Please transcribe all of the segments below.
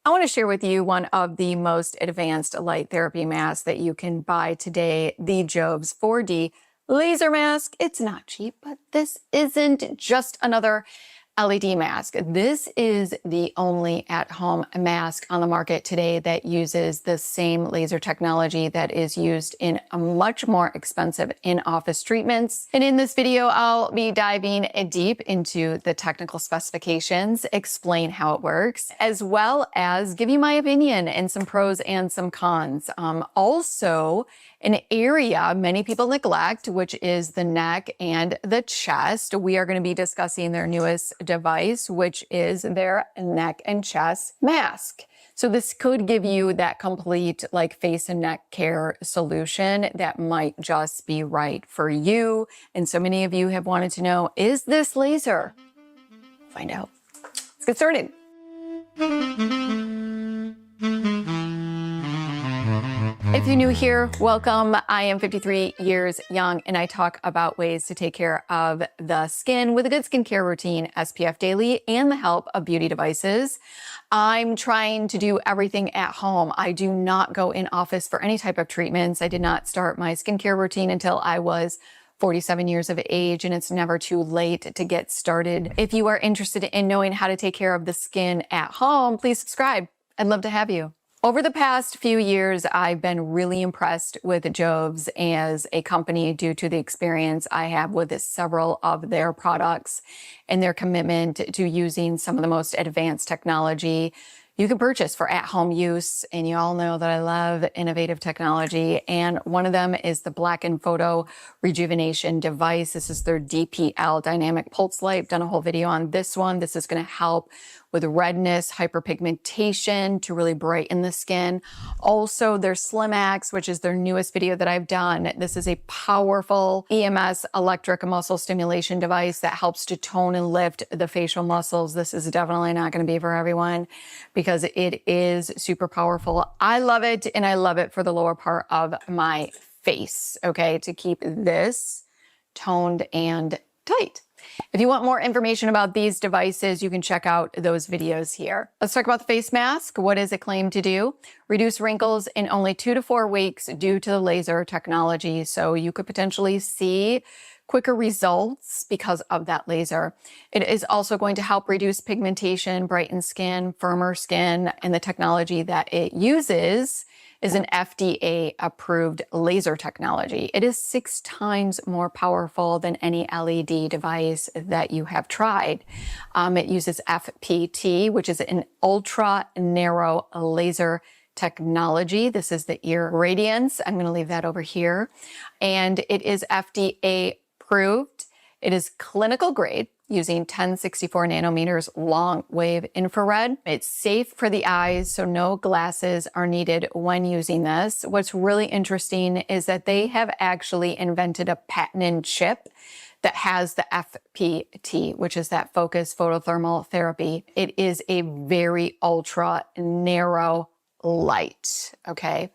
I want to share with you one of the most advanced light therapy masks that you can buy today, the JOVS 4D laser mask. It's not cheap, but this isn't just another LED mask. This is the only at-home mask on the market today that uses the same laser technology that is used in a much more expensive in-office treatments. And in this video, I'll be diving deep into the technical specifications, explain how it works, as well as give you my opinion and some pros and some cons. Also, an area many people neglect, which is the neck and the chest. We are going to be discussing their newest device, which is their neck and chest mask. So this could give you that complete face and neck care solution that might just be right for you. And so many of you have wanted to know, is this laser? Find out. Let's get started. If you're new here, welcome. I am 53 years young and I talk about ways to take care of the skin with a good skincare routine, SPF daily, and the help of beauty devices. I'm trying to do everything at home. I do not go in office for any type of treatments. I did not start my skincare routine until I was 47 years of age, and it's never too late to get started. If you are interested in knowing how to take care of the skin at home, please subscribe. I'd love to have you. Over the past few years, I've been really impressed with JOVS as a company due to the experience I have with several of their products and their commitment to using some of the most advanced technology you can purchase for at-home use. And you all know that I love innovative technology. And one of them is the Blacken Photo Rejuvenation device. This is their DPL Dynamic Pulse Light. I've done a whole video on this one. This is going to help with redness, hyperpigmentation to really brighten the skin. Also, their Slim Axe, which is their newest video that I've done. This is a powerful EMS electric muscle stimulation device that helps to tone and lift the facial muscles. This is definitely not going to be for everyone because it is super powerful. I love it, and I love it for the lower part of my face, okay, to keep this toned and tight. If you want more information about these devices, you can check out those videos here. Let's talk about the face mask. What does it claim to do? Reduce wrinkles in only 2 to 4 weeks due to the laser technology. So you could potentially see quicker results because of that laser. It is also going to help reduce pigmentation, brighten skin, firmer skin, and the technology that it uses is an FDA-approved laser technology. It is 6 times more powerful than any LED device that you have tried. It uses FPT, which is an ultra-narrow laser technology. This is the ear radiance. I'm going to leave that over here. And it is FDA approved. It is clinical grade using 1064 nanometers long wave infrared. It's safe for the eyes, so no glasses are needed when using this. What's really interesting is that they have actually invented a patented chip that has the FPT, which is that focused photothermal therapy. It is a very ultra narrow light, okay?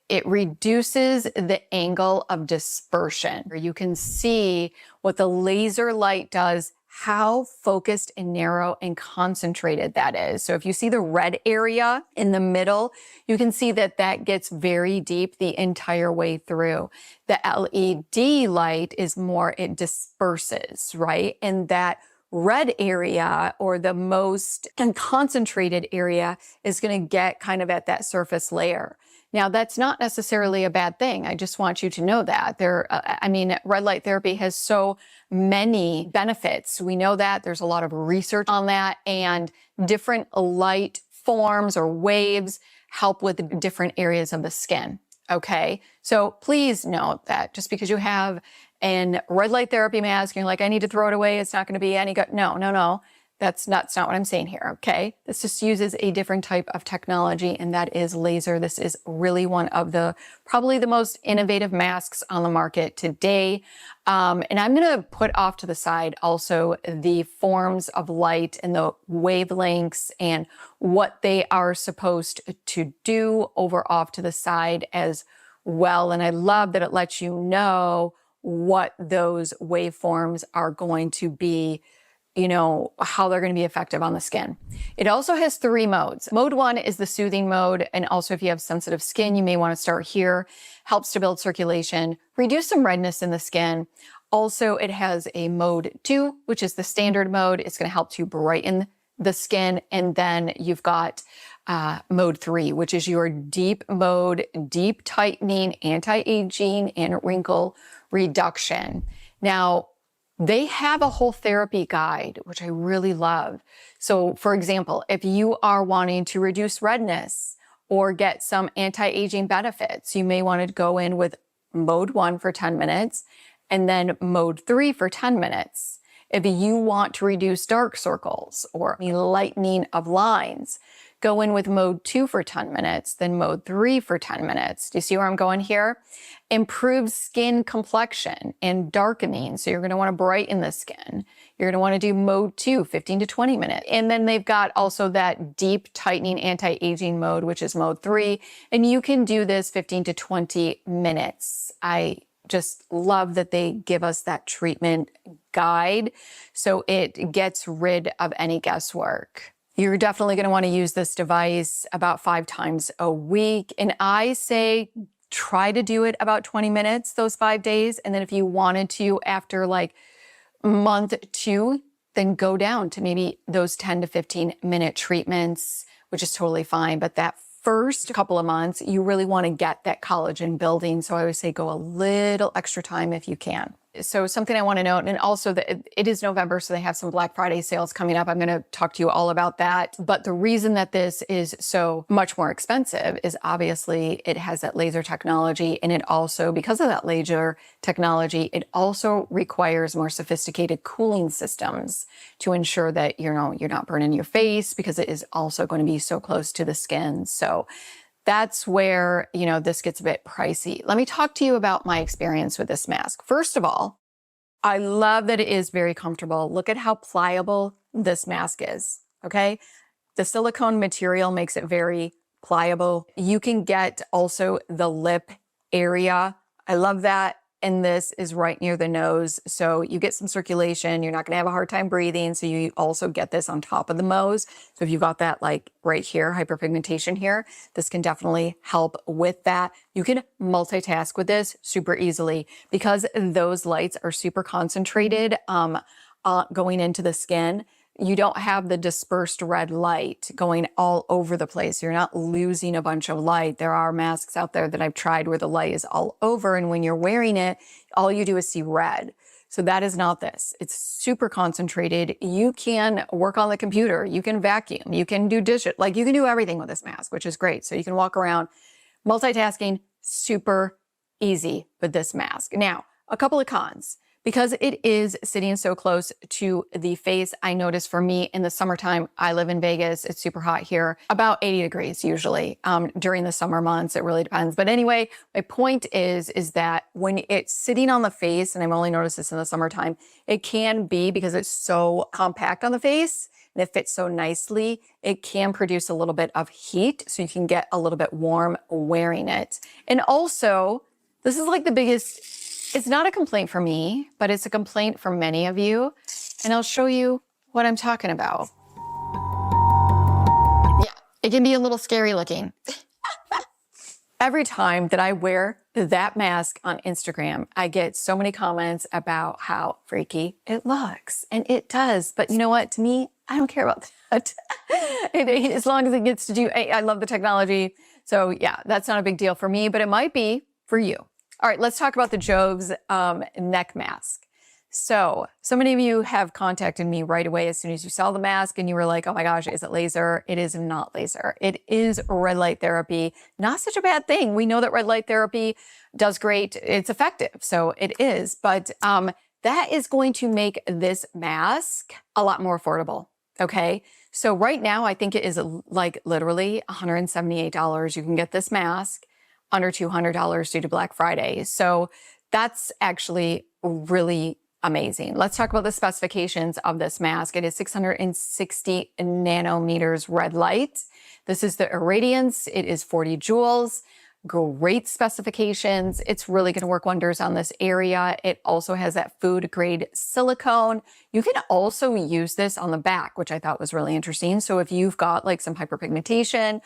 It reduces the angle of dispersion. You can see what the laser light does, how focused and narrow and concentrated that is. So if you see the red area in the middle, you can see that that gets very deep the entire way through. The LED light is more, it disperses, right? And that red area, or the most concentrated area, is going to get kind of at that surface layer. Now, that's not necessarily a bad thing. I just want you to know that. Red light therapy has so many benefits. We know that. There's a lot of research on that, and different light forms or waves help with different areas of the skin, okay? So please note that just because you have a red light therapy mask, you're like, I need to throw it away, it's not going to be any good. No. That's not what I'm saying here, okay? This just uses a different type of technology, and that is laser. This is really one of probably the most innovative masks on the market today. And I'm going to put off to the side also the forms of light and the wavelengths and what they are supposed to do over off to the side as well. And I love that it lets you know what those waveforms are going to be you know, how they're going to be effective on the skin. It also has 3 modes. Mode 1 is the soothing mode. And also if you have sensitive skin, you may want to start here. Helps to build circulation, reduce some redness in the skin. Also, it has a mode 2, which is the standard mode. It's going to help to brighten the skin. And then you've got mode 3, which is your deep mode, deep tightening, anti-aging, and wrinkle reduction. Now, they have a whole therapy guide, which I really love. So for example, if you are wanting to reduce redness or get some anti-aging benefits, you may want to go in with mode 1 for 10 minutes and then mode 3 for 10 minutes. If you want to reduce dark circles or lightening of lines, go in with mode 2 for 10 minutes, then mode 3 for 10 minutes. Do you see where I'm going here? Improves skin complexion and darkening. So you're going to want to brighten the skin. You're going to want to do mode 2, 15 to 20 minutes. And then they've got also that deep tightening anti-aging mode, which is mode 3. And you can do this 15 to 20 minutes. I just love that they give us that treatment guide so it gets rid of any guesswork. You're definitely going to want to use this device about 5 times a week. And I say try to do it about 20 minutes those 5 days. And then if you wanted to after like month 2, then go down to maybe those 10 to 15 minute treatments, which is totally fine. But that first couple of months, you really want to get that collagen building. So I always say go a little extra time if you can. So something I want to note, and also that it is November, so they have some Black Friday sales coming up. I'm going to talk to you all about that. But the reason that this is so much more expensive is obviously it has that laser technology, and it also, because of that laser technology, it also requires more sophisticated cooling systems to ensure that, you know, you're not burning your face, because it is also going to be so close to the skin. So that's where, you know, this gets a bit pricey. Let me talk to you about my experience with this mask. First of all, I love that it is very comfortable. Look at how pliable this mask is, okay? The silicone material makes it very pliable. You can get also the lip area. I love that. And this is right near the nose. So you get some circulation. You're not going to have a hard time breathing. So you also get this on top of the nose. So if you've got that like right here, hyperpigmentation here, this can definitely help with that. You can multitask with this super easily because those lights are super concentrated going into the skin. You don't have the dispersed red light going all over the place. You're not losing a bunch of light. There are masks out there that I've tried where the light is all over, and when you're wearing it, all you do is see red. So that is not this. It's super concentrated. You can work on the computer. You can vacuum. You can do dishes. Like you can do everything with this mask, which is great. So you can walk around multitasking, super easy with this mask. Now, a couple of cons. Because it is sitting so close to the face, I notice for me in the summertime, I live in Vegas, it's super hot here, about 80 degrees usually. During the summer months, it really depends. But anyway, my point is that when it's sitting on the face, and I've only noticed this in the summertime, it can be, because it's so compact on the face and it fits so nicely, it can produce a little bit of heat. So you can get a little bit warm wearing it. And also, this is like the biggest, it's not a complaint for me, but it's a complaint for many of you. And I'll show you what I'm talking about. Yeah, it can be a little scary looking. Every time that I wear that mask on Instagram, I get so many comments about how freaky it looks. And it does. But you know what? To me, I don't care about that. As long as it gets to do, I love the technology. So yeah, that's not a big deal for me, but it might be for you. All right, let's talk about the JOVS neck mask. So many of you have contacted me right away as soon as you saw the mask and you were like, oh my gosh, is it laser? It is not laser. It is red light therapy. Not such a bad thing. We know that red light therapy does great. It's effective. So it is. But that is going to make this mask a lot more affordable. Okay. So right now, I think it is like literally $178. You can get this mask under $200 due to Black Friday. So that's actually really amazing. Let's talk about the specifications of this mask. It is 660 nanometers red light. This is the irradiance. It is 40 joules. great specifications. It's really going to work wonders on this area. It also has that food grade silicone. You can also use this on the back, which I thought was really interesting. So if you've got like some hyperpigmentation,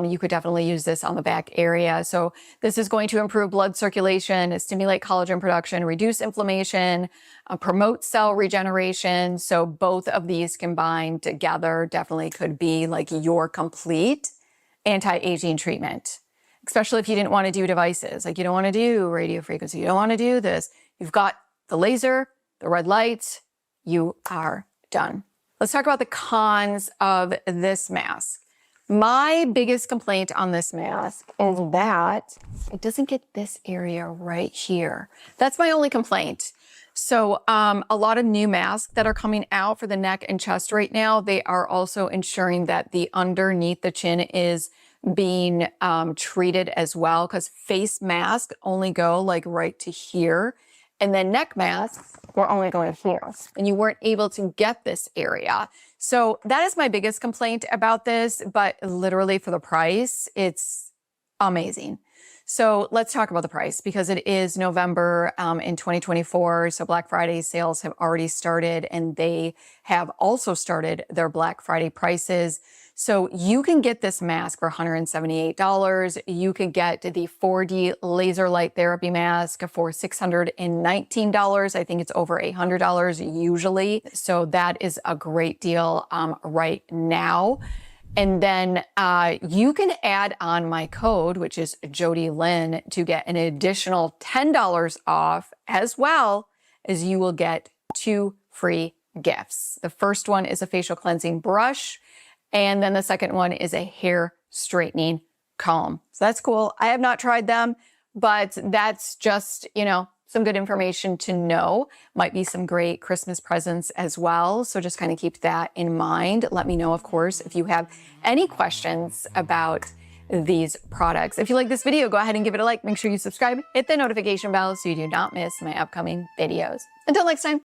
you could definitely use this on the back area. So this is going to improve blood circulation, stimulate collagen production, reduce inflammation, promote cell regeneration. So both of these combined together definitely could be like your complete anti-aging treatment. Especially if you didn't want to do devices, like you don't want to do radio frequency, you don't want to do this. You've got the laser, the red light, you are done. Let's talk about the cons of this mask. My biggest complaint on this mask is that it doesn't get this area right here. That's my only complaint. So a lot of new masks that are coming out for the neck and chest right now, they are also ensuring that the underneath the chin is being treated as well, because face masks only go like right to here, and then neck masks were only going here, and you weren't able to get this area. So that is my biggest complaint about this, but literally for the price, it's amazing. So let's talk about the price, because it is November in 2024. So Black Friday sales have already started, and they have also started their Black Friday prices. So you can get this mask for $178. You could get the 4D laser light therapy mask for $619. I think it's over $800 usually. So that is a great deal right now. And then you can add on my code, which is Jodylynn, to get an additional $10 off, as well as you will get 2 free gifts. The first one is a facial cleansing brush, and then the second one is a hair straightening comb. So that's cool. I have not tried them, but that's just, you know, some good information to know. Might be some great Christmas presents as well. So just kind of keep that in mind. Let me know, of course, if you have any questions about these products. If you like this video, go ahead and give it a like. Make sure you subscribe, hit the notification bell so you do not miss my upcoming videos. Until next time.